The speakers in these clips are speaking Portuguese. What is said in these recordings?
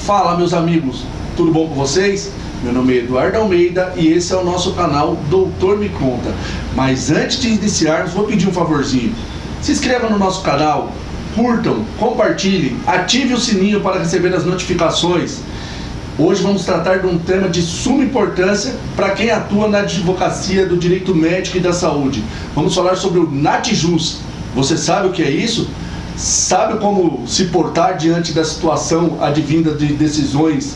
Fala, meus amigos, tudo bom com vocês? Meu nome é Eduardo Almeida e esse é o nosso canal Doutor Me Conta. Mas antes de iniciarmos, vou pedir um favorzinho. Se inscreva no nosso canal, curtam, compartilhem, ative o sininho para receber as notificações. Hoje vamos tratar de um tema de suma importância para quem atua na advocacia do direito médico e da saúde. Vamos falar sobre o NaTiJus. Você sabe o que é isso? Sabe como se portar diante da situação advinda de decisões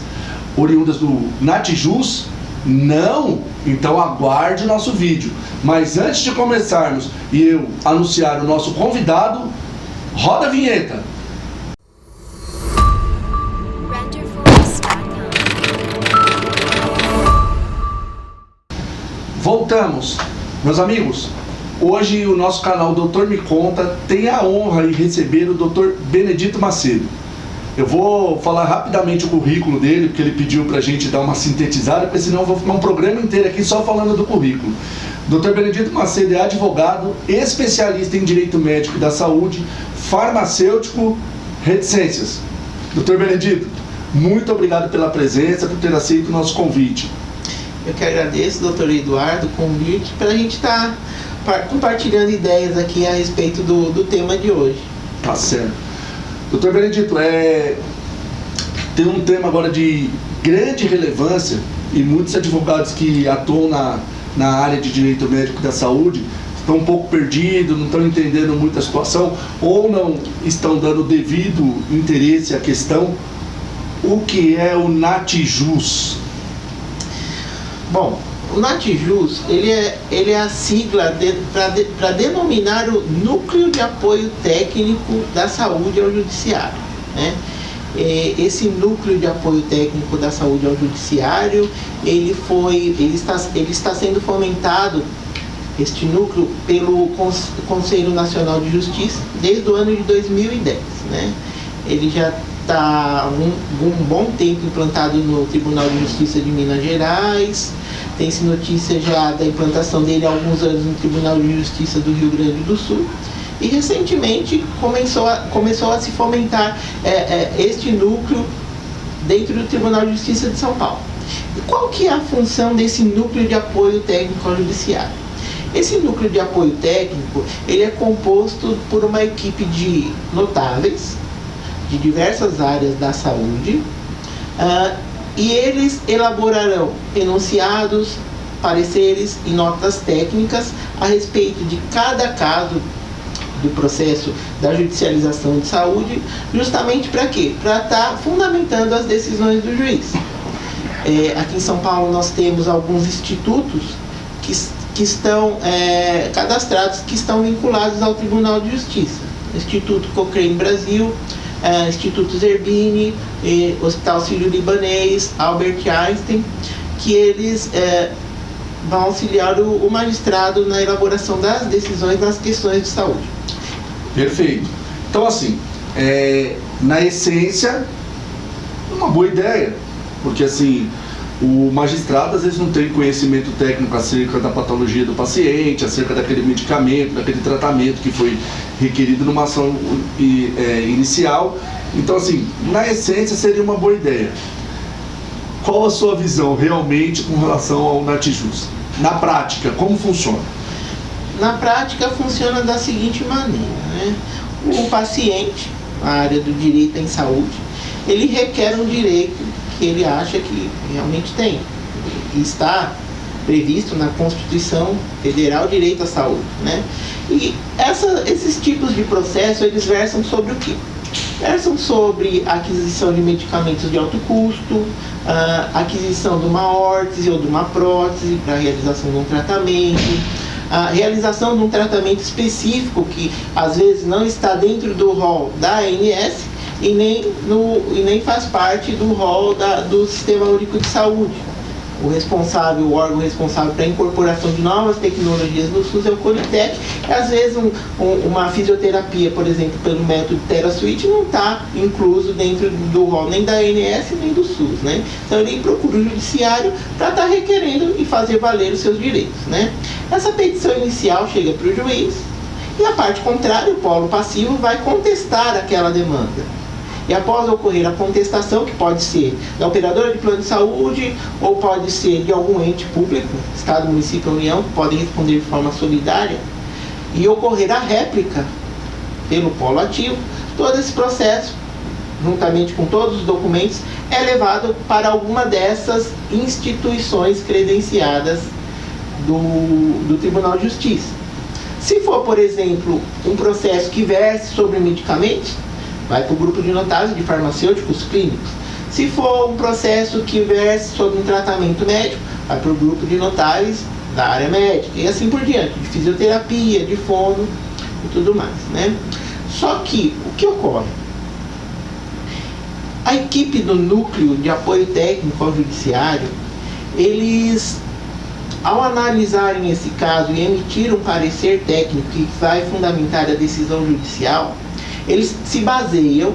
oriundas do NaTiJus? Não? Então aguarde o nosso vídeo. Mas antes de começarmos e eu anunciar o nosso convidado, roda a vinheta! Voltamos, meus amigos. Hoje o nosso canal Doutor Me Conta tem a honra de receber o Dr. Benedito Macedo. Eu vou falar rapidamente o currículo dele, porque ele pediu pra gente dar uma sintetizada, porque senão eu vou ficar um programa inteiro aqui só falando do currículo. Dr. Benedito Macedo é advogado, especialista em direito médico e da saúde, farmacêutico, reticências. Dr. Benedito, muito obrigado pela presença, por ter aceito o nosso convite. Eu que agradeço, doutor Eduardo, o convite para a gente estar compartilhando ideias aqui a respeito do tema de hoje. Tá certo. Doutor Benedito, tem um tema agora de grande relevância e muitos advogados que atuam na área de direito médico e da saúde estão um pouco perdidos, não estão entendendo muito a situação ou não estão dando devido interesse à questão. O que é o NaTiJus? Bom, o NaTiJus, ele é a sigla para denominar o Núcleo de Apoio Técnico da Saúde ao Judiciário, né? Esse Núcleo de Apoio Técnico da Saúde ao Judiciário, ele está sendo fomentado, este núcleo, pelo Conselho Nacional de Justiça desde o ano de 2010, né? Ele já está um bom tempo implantado no Tribunal de Justiça de Minas Gerais. Tem-se notícia já da implantação dele há alguns anos no Tribunal de Justiça do Rio Grande do Sul. E recentemente começou a se fomentar este núcleo dentro do Tribunal de Justiça de São Paulo. E qual que é a função desse núcleo de apoio técnico ao judiciário? Esse núcleo de apoio técnico, ele é composto por uma equipe de notáveis de diversas áreas da saúde, e eles elaborarão enunciados, pareceres e notas técnicas a respeito de cada caso do processo da judicialização de saúde, justamente para quê? Para estar fundamentando as decisões do juiz. Aqui em São Paulo nós temos alguns institutos que estão cadastrados, que estão vinculados ao Tribunal de Justiça. Instituto Cochrane Brasil, Instituto Zerbini, Hospital Sírio-Libanês, Albert Einstein, que eles vão auxiliar o magistrado na elaboração das decisões nas questões de saúde. Perfeito. Então, assim, na essência, uma boa ideia, porque assim, o magistrado às vezes não tem conhecimento técnico acerca da patologia do paciente, acerca daquele medicamento, daquele tratamento que foi requerido numa ação inicial. Então, assim, na essência seria uma boa ideia. Qual a sua visão realmente com relação ao NaTiJus? Na prática, como funciona? Na prática funciona da seguinte maneira, né? O paciente, na área do direito em saúde, ele requer um direito que ele acha que realmente tem. Está previsto na Constituição Federal o direito à saúde, né? E esses tipos de processo, eles versam sobre o quê? Versam sobre a aquisição de medicamentos de alto custo, a aquisição de uma órtese ou de uma prótese para a realização de um tratamento, a realização de um tratamento específico que às vezes não está dentro do rol da ANS e nem faz parte do rol do Sistema Único de Saúde. O órgão responsável para a incorporação de novas tecnologias no SUS é o Conitec. E às vezes uma fisioterapia, por exemplo, pelo método TheraSuite, não está incluso dentro do rol nem da ANS nem do SUS, né? Então ele procura o judiciário para estar requerendo e fazer valer os seus direitos, né? Essa petição inicial chega para o juiz e a parte contrária, o polo passivo, vai contestar aquela demanda. E após ocorrer a contestação, que pode ser da operadora de plano de saúde ou pode ser de algum ente público, Estado, município, União, que podem responder de forma solidária, e ocorrer a réplica pelo polo ativo, todo esse processo, juntamente com todos os documentos, é levado para alguma dessas instituições credenciadas do Tribunal de Justiça. Se for, por exemplo, um processo que verse sobre medicamentos, vai para o grupo de notáveis de farmacêuticos clínicos. Se for um processo que verse sobre um tratamento médico, vai para o grupo de notáveis da área médica, e assim por diante, de fisioterapia, de fono e tudo mais, né? Só que, o que ocorre? A equipe do Núcleo de Apoio Técnico ao Judiciário, eles, ao analisarem esse caso e emitir um parecer técnico que vai fundamentar a decisão judicial, eles se baseiam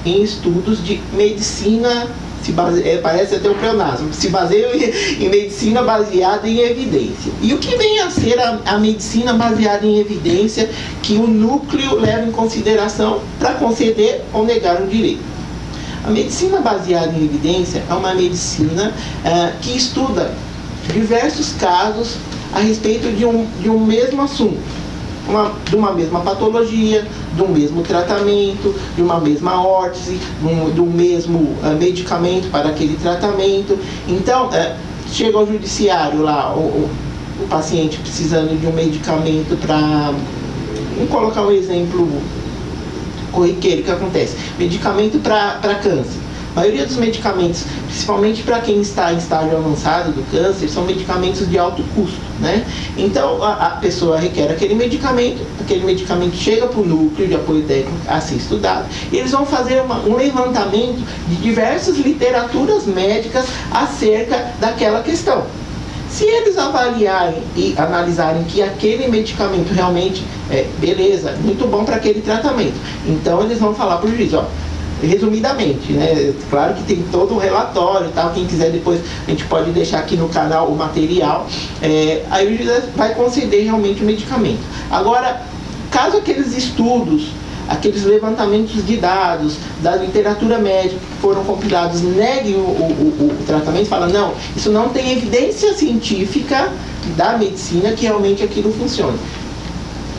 em estudos de medicina, parece até o pleonasmo, se baseiam em medicina baseada em evidência. E o que vem a ser a medicina baseada em evidência que o núcleo leva em consideração para conceder ou negar um direito? A medicina baseada em evidência é uma medicina que estuda diversos casos a respeito de um mesmo assunto, de uma mesma patologia, de um mesmo tratamento, de uma mesma órtese, de um mesmo medicamento para aquele tratamento. Então, chega ao judiciário lá, o paciente precisando de um medicamento para... Vamos colocar um exemplo corriqueiro que acontece. Medicamento para câncer. A maioria dos medicamentos, principalmente para quem está em estágio avançado do câncer, são medicamentos de alto custo, né? Então, a pessoa requer aquele medicamento chega para o núcleo de apoio técnico a ser estudado, e eles vão fazer um levantamento de diversas literaturas médicas acerca daquela questão. Se eles avaliarem e analisarem que aquele medicamento realmente beleza, muito bom para aquele tratamento, então eles vão falar para o juiz, resumidamente, né? Claro que tem todo um relatório, tal. Quem quiser depois a gente pode deixar aqui no canal o material. Aí o juiz vai conceder realmente o medicamento. Agora, caso aqueles estudos, aqueles levantamentos de dados da literatura médica que foram compilados neguem o tratamento, fala não, isso não tem evidência científica da medicina que realmente aquilo funcione,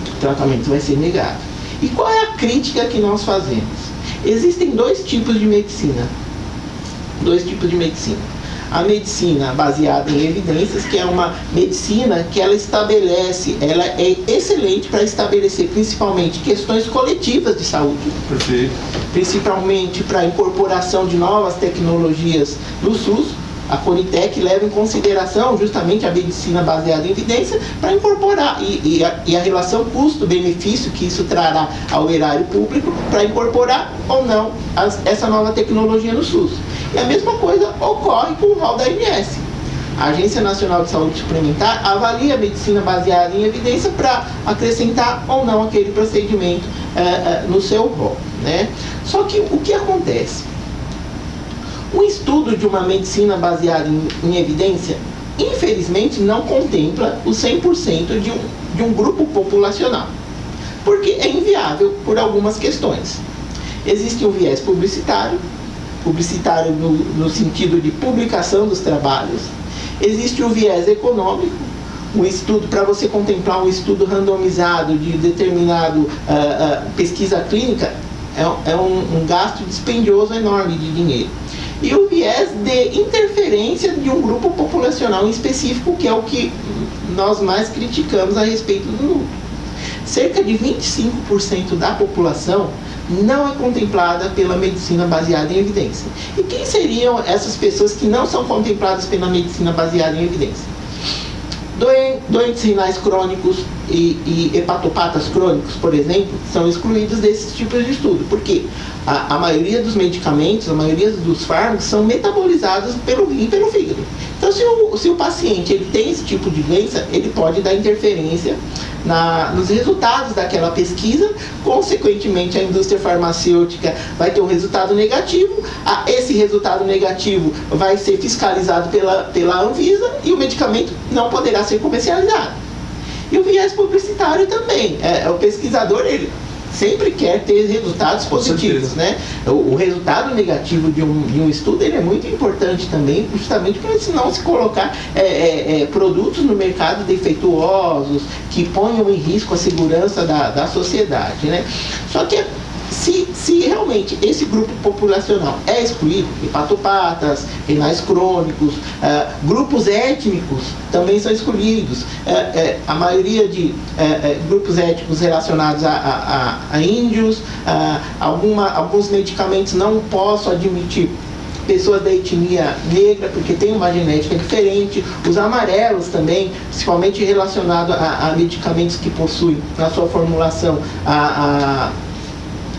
o tratamento vai ser negado. E qual é a crítica que nós fazemos? Existem dois tipos de medicina. A medicina baseada em evidências, que é uma medicina que ela é excelente para estabelecer principalmente questões coletivas de saúde. Perfeito. Principalmente para a incorporação de novas tecnologias no SUS. A Conitec leva em consideração justamente a medicina baseada em evidência para incorporar e a relação custo-benefício que isso trará ao erário público para incorporar ou não essa nova tecnologia no SUS. E a mesma coisa ocorre com o rol da ANS. A Agência Nacional de Saúde Suplementar avalia a medicina baseada em evidência para acrescentar ou não aquele procedimento no seu rol, né? Só que o que acontece? O estudo de uma medicina baseada em evidência, infelizmente, não contempla o 100% de um grupo populacional, porque é inviável por algumas questões. Existe um viés publicitário no sentido de publicação dos trabalhos. Existe o viés econômico, um estudo, para você contemplar um estudo randomizado de determinado pesquisa clínica, é um gasto dispendioso enorme de dinheiro. E o viés de interferência de um grupo populacional em específico, que é o que nós mais criticamos a respeito do núcleo. Cerca de 25% da população não é contemplada pela medicina baseada em evidência. E quem seriam essas pessoas que não são contempladas pela medicina baseada em evidência? Doentes renais crônicos e hepatopatas crônicos, por exemplo, são excluídos desses tipos de estudo, porque a maioria dos medicamentos, a maioria dos fármacos são metabolizados pelo rim e pelo fígado. Então, se o paciente ele tem esse tipo de doença, ele pode dar interferência nos resultados daquela pesquisa, consequentemente a indústria farmacêutica vai ter um resultado negativo, esse resultado negativo vai ser fiscalizado pela Anvisa e o medicamento não poderá ser comercializado. E o viés publicitário também, o pesquisador ele sempre quer ter resultados positivos, né? O resultado negativo de um estudo, ele é muito importante também, justamente porque senão se colocar produtos no mercado defeituosos, que ponham em risco a segurança da sociedade, né? Só que se realmente esse grupo populacional é excluído, hepatopatas, renais crônicos, grupos étnicos também são excluídos, a maioria de grupos étnicos relacionados a índios, alguns medicamentos não posso admitir pessoas da etnia negra, porque tem uma genética diferente, os amarelos também, principalmente relacionado a medicamentos que possuem na sua formulação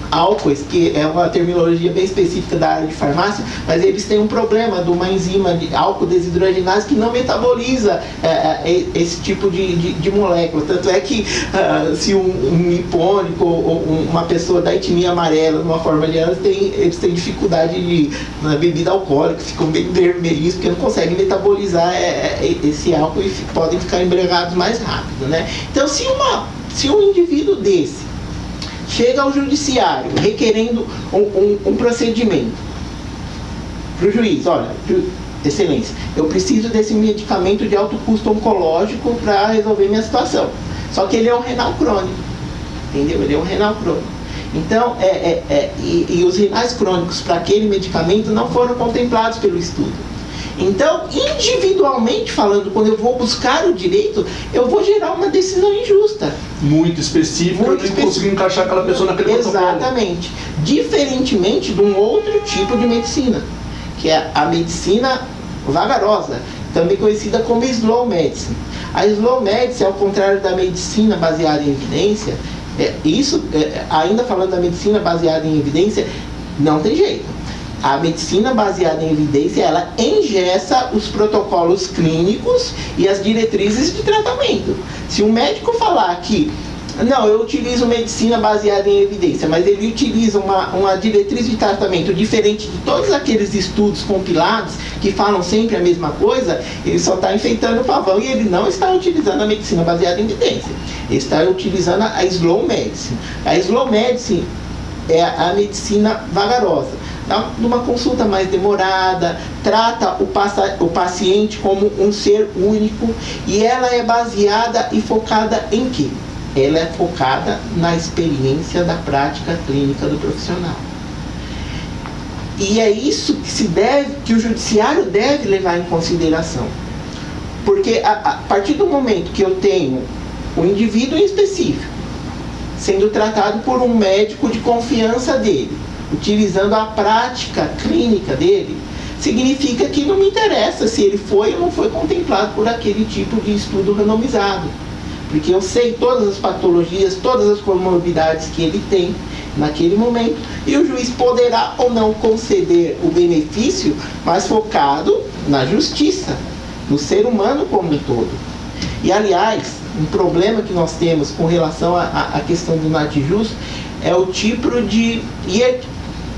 álcoois, que é uma terminologia bem específica da área de farmácia, mas eles têm um problema de uma enzima de álcool desidrogenase que não metaboliza esse tipo de molécula. Tanto é que se um nipônico ou uma pessoa da etnia amarela, de uma forma geral, eles têm dificuldade na bebida alcoólica, ficam bem vermelhos porque não conseguem metabolizar esse álcool e podem ficar embriagados mais rápido, né? Então, se um indivíduo desse chega ao judiciário requerendo um procedimento para o juiz, olha, excelência, eu preciso desse medicamento de alto custo oncológico para resolver minha situação. Só que ele é um renal crônico, entendeu? Ele é um renal crônico. Então, e os renais crônicos para aquele medicamento não foram contemplados pelo estudo. Então, individualmente falando, quando eu vou buscar o direito, eu vou gerar uma decisão injusta. Muito específica, eu não consigo encaixar aquela pessoa naquele protocolo. Exatamente. Diferentemente de um outro tipo de medicina, que é a medicina vagarosa, também conhecida como slow medicine. A slow medicine, ao contrário da medicina baseada em evidência, ainda falando da medicina baseada em evidência, não tem jeito. A medicina baseada em evidência, ela engessa os protocolos clínicos e as diretrizes de tratamento. Se um médico falar que, não, eu utilizo medicina baseada em evidência, mas ele utiliza uma diretriz de tratamento diferente de todos aqueles estudos compilados, que falam sempre a mesma coisa, ele só está enfeitando o pavão e ele não está utilizando a medicina baseada em evidência. Ele está utilizando a slow medicine. A slow medicine é a medicina vagarosa. Numa consulta mais demorada, trata o paciente como um ser único, e ela é baseada e focada em quê? Ela é focada na experiência da prática clínica do profissional. E é isso que o judiciário deve levar em consideração. Porque a partir do momento que eu tenho o indivíduo em específico sendo tratado por um médico de confiança dele, utilizando a prática clínica dele, significa que não me interessa se ele foi ou não foi contemplado por aquele tipo de estudo randomizado, porque eu sei todas as patologias, todas as comorbidades que ele tem naquele momento, e o juiz poderá ou não conceder o benefício, mas focado na justiça, no ser humano como um todo. E, aliás, um problema que nós temos com relação à questão do NATJUS é o tipo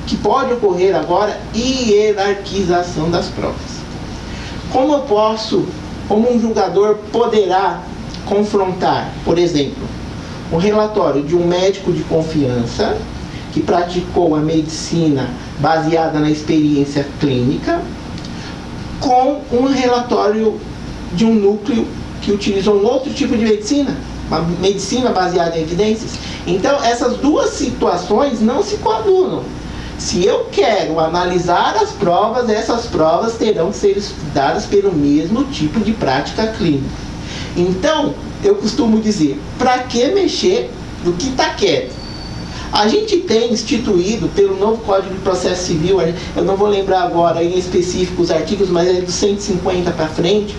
que pode ocorrer agora, hierarquização das provas. Como um julgador poderá confrontar, por exemplo, um relatório de um médico de confiança que praticou a medicina baseada na experiência clínica com um relatório de um núcleo que utilizou um outro tipo de medicina, uma medicina baseada em evidências? Então, essas duas situações não se coadunam. Se eu quero analisar as provas, essas provas terão que ser estudadas pelo mesmo tipo de prática clínica. Então, eu costumo dizer, para que mexer no que está quieto? A gente tem instituído pelo novo Código de Processo Civil, eu não vou lembrar agora em específico os artigos, mas é do 150 para frente,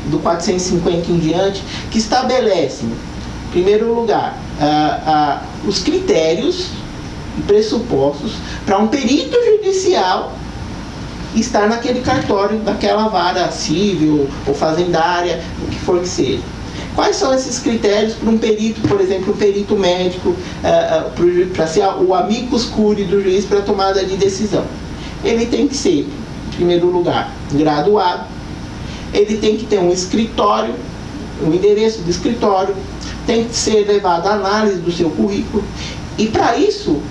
do 450 em diante, que estabelecem, em primeiro lugar, os critérios e pressupostos para um perito judicial estar naquele cartório, daquela vara civil ou fazendária, o que for que seja. Quais são esses critérios para um perito, por exemplo, um perito médico, para ser o amicus curiae do juiz para a tomada de decisão? Ele tem que ser, em primeiro lugar, graduado, ele tem que ter um escritório, um endereço do escritório, tem que ser levado à análise do seu currículo, E para isso, o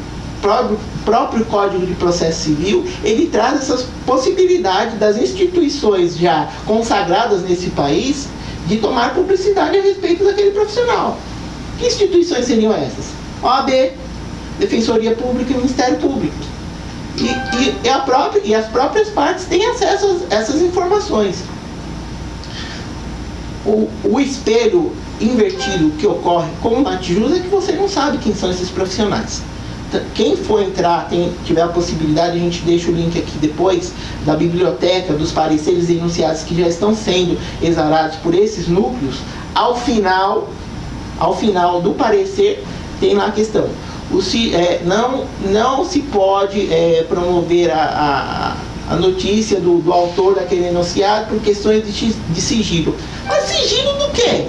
próprio Código de Processo Civil, ele traz essas possibilidades das instituições já consagradas nesse país de tomar publicidade a respeito daquele profissional. Que instituições seriam essas? OAB, Defensoria Pública e Ministério Público. E as próprias partes têm acesso a essas informações. O espelho invertido que ocorre com o NaTiJus é que você não sabe quem são esses profissionais. Quem for entrar, tiver a possibilidade, a gente deixa o link aqui depois, da biblioteca, dos pareceres e enunciados que já estão sendo exarados por esses núcleos. Ao final do parecer, tem lá a questão. Não se pode promover a notícia do autor daquele enunciado por questões de sigilo. Mas sigilo do quê?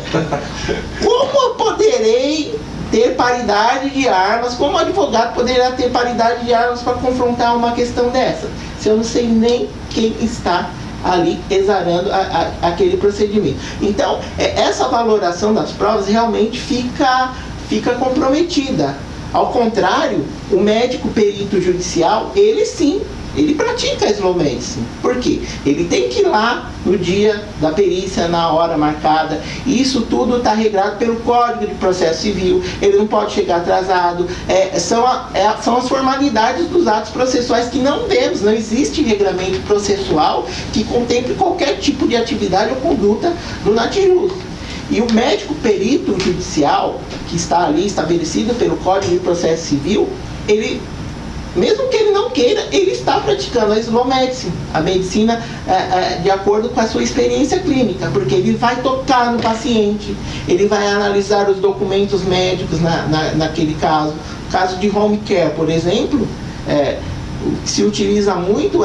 Como eu poderei ter paridade de armas? Como advogado poderá ter paridade de armas para confrontar uma questão dessa? Se eu não sei nem quem está ali exarando aquele procedimento. Então, essa valoração das provas realmente fica comprometida. Ao contrário, o médico perito judicial, ele pratica a slow medicine. Por quê? Ele tem que ir lá no dia da perícia, na hora marcada. Isso tudo está regrado pelo Código de Processo Civil. Ele não pode chegar atrasado. São as formalidades dos atos processuais que não vemos. Não existe regramento processual que contemple qualquer tipo de atividade ou conduta no NaTiJus. E o médico perito judicial, que está ali estabelecido pelo Código de Processo Civil, ele, mesmo que ele não queira, ele está praticando a slow medicine, a medicina de acordo com a sua experiência clínica, porque ele vai tocar no paciente, ele vai analisar os documentos médicos naquele caso. O caso de home care, por exemplo, o que se utiliza muito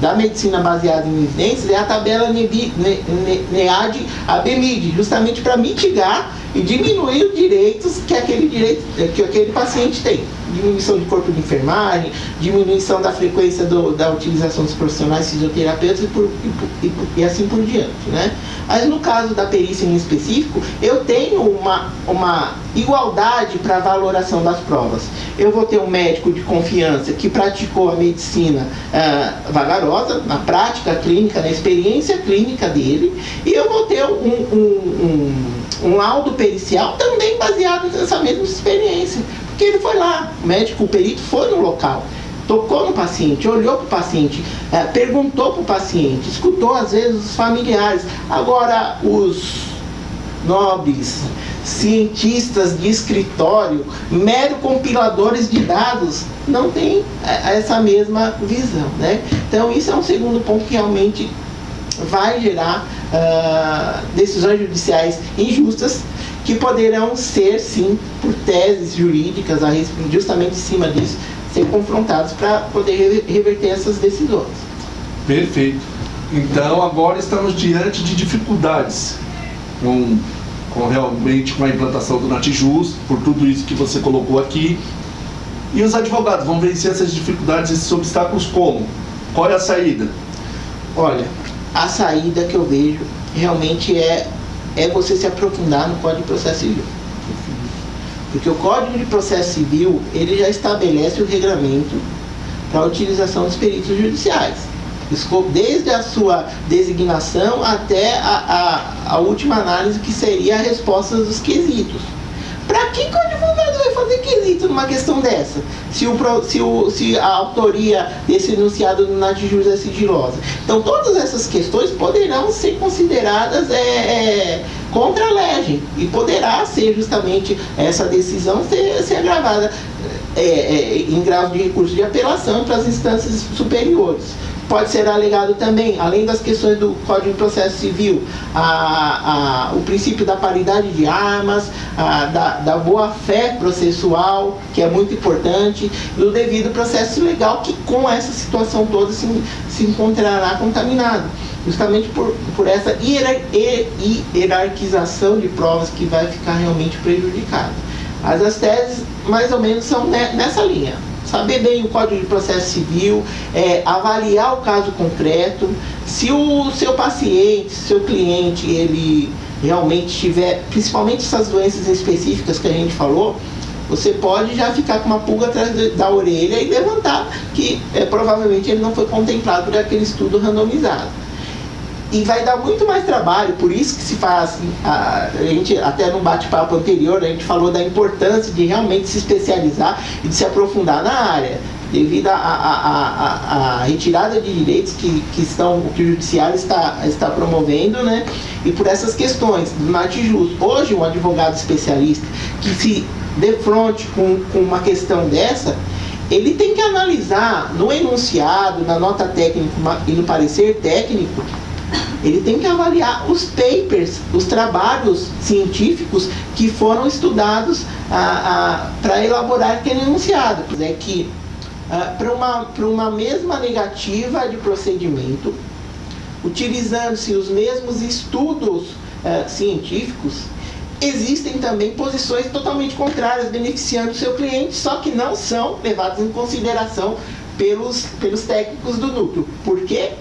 da medicina baseada em evidências é a tabela NEAD-ABMID, justamente para mitigar e diminuir os direitos que aquele paciente tem. Diminuição de corpo de enfermagem, diminuição da frequência da utilização dos profissionais fisioterapeutas e assim por diante, né? Mas no caso da perícia em específico, eu tenho uma igualdade para a valoração das provas. Eu vou ter um médico de confiança que praticou a medicina vagarosa, na prática clínica, na experiência clínica dele, e eu vou ter um laudo pericial também baseado nessa mesma experiência. Porque ele foi lá, o médico, o perito foi no local, tocou no paciente, olhou para o paciente, perguntou para o paciente, escutou às vezes os familiares. Agora, os nobres cientistas de escritório, mero compiladores de dados, não têm essa mesma visão, né? Então, isso é um segundo ponto que realmente vai gerar decisões judiciais injustas, que poderão ser, sim, por teses jurídicas, justamente em cima disso, ser confrontados para poder reverter essas decisões. Perfeito. Então, agora estamos diante de dificuldades realmente com a implantação do NaTiJus, por tudo isso que você colocou aqui. E os advogados vão vencer essas dificuldades, esses obstáculos como? Qual é a saída? Olha, a saída que eu vejo realmente é você se aprofundar no Código de Processo Civil. Porque o Código de Processo Civil, ele já estabelece o regramento para a utilização dos peritos judiciais. Desde a sua designação até a última análise, que seria a resposta dos quesitos. Para que o advogado vai fazer quesito numa questão dessa? Se a autoria desse enunciado no NaTiJus é sigilosa. Então, todas essas questões poderão ser consideradas contra a lege, e poderá ser justamente essa decisão ser agravada em grau de recurso de apelação para as instâncias superiores. Pode ser alegado também, além das questões do Código de Processo Civil, o princípio da paridade de armas, da boa-fé processual, que é muito importante, do devido processo legal, que com essa situação toda se encontrará contaminado. Justamente por essa hierarquização de provas que vai ficar realmente prejudicada. Mas as teses, mais ou menos, são nessa linha. Saber bem o Código de Processo Civil, avaliar o caso concreto. Se o seu paciente, seu cliente, ele realmente tiver, principalmente essas doenças específicas que a gente falou, você pode já ficar com uma pulga atrás da orelha e levantar que provavelmente ele não foi contemplado por aquele estudo randomizado. E vai dar muito mais trabalho, por isso que se faz, a gente até no bate-papo anterior, a gente falou da importância de realmente se especializar e de se aprofundar na área, devido à retirada de direitos que o judiciário está promovendo, né? E por essas questões do NATJUS. Hoje, um advogado especialista que se defronte com uma questão dessa, ele tem que analisar no enunciado, na nota técnica e no parecer técnico, ele tem que avaliar os papers, os trabalhos científicos que foram estudados para elaborar aquele enunciado. É que para uma mesma negativa de procedimento, utilizando-se os mesmos estudos científicos, existem também posições totalmente contrárias, beneficiando o seu cliente, só que não são levadas em consideração pelos técnicos do núcleo. Por quê?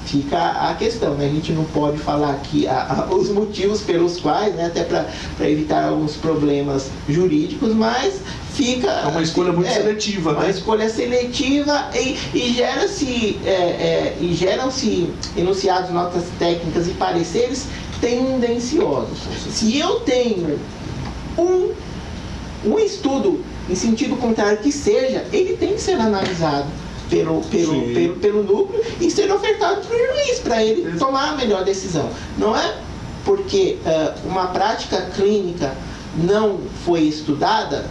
Fica a questão, né? A gente não pode falar aqui os motivos pelos quais, né? Até para evitar alguns problemas jurídicos, mas fica... É uma escolha muito seletiva, né? Uma escolha seletiva e geram-se enunciados, notas técnicas e pareceres tendenciosos. Se eu tenho um estudo em sentido contrário que seja, ele tem que ser analisado pelo núcleo e ser ofertado para o juiz, para ele tomar a melhor decisão. Não é porque uma prática clínica não foi estudada,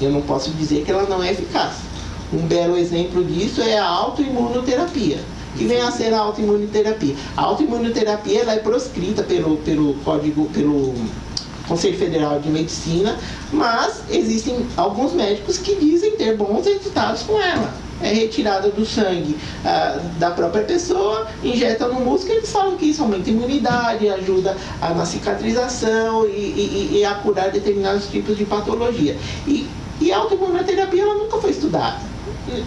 eu não posso dizer que ela não é eficaz. Um belo exemplo disso é a autoimunoterapia. Que vem a ser a autoimunoterapia. A autoimunoterapia ela é proscrita pelo Conselho Federal de Medicina, mas existem alguns médicos que dizem ter bons resultados com ela. É retirada do sangue da própria pessoa, injeta no músculo e eles falam que isso aumenta a imunidade, ajuda na cicatrização e a curar determinados tipos de patologia. E a autoimunoterapia ela nunca foi estudada.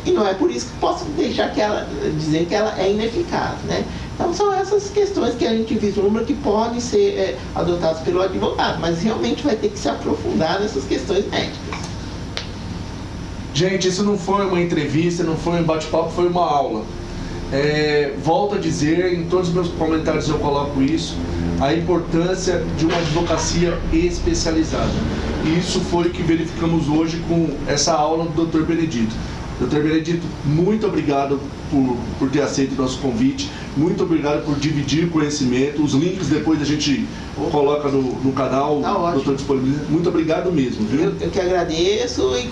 E não é por isso que posso dizer que ela é ineficaz, né? Então são essas questões que a gente vislumbra que podem ser adotadas pelo advogado, mas realmente vai ter que se aprofundar nessas questões médicas. Gente, isso não foi uma entrevista, não foi um bate-papo, foi uma aula. Volto a dizer, em todos os meus comentários eu coloco isso, a importância de uma advocacia especializada. E isso foi o que verificamos hoje com essa aula do Dr. Benedito. Dr. Benedito, muito obrigado por ter aceito o nosso convite, muito obrigado por dividir conhecimento, os links depois a gente coloca no canal, doutor disponibiliza. Muito obrigado mesmo, viu? Eu que agradeço e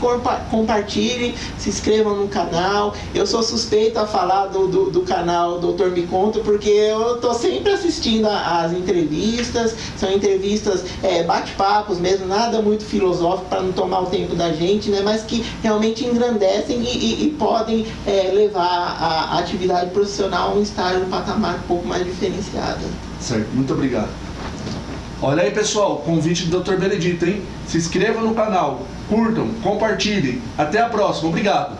compartilhem, se inscrevam no canal. Eu sou suspeito a falar do canal Doutor Me Conta, porque eu estou sempre assistindo às entrevistas, são entrevistas bate-papos mesmo, nada muito filosófico para não tomar o tempo da gente, né? Mas que realmente engrandecem e podem levar a atividade profissional a um estágio, um patamar um pouco mais diferenciado. Certo, muito obrigado. Olha aí, pessoal, convite do Dr. Benedito, hein? Se inscrevam no canal, curtam, compartilhem. Até a próxima, obrigado.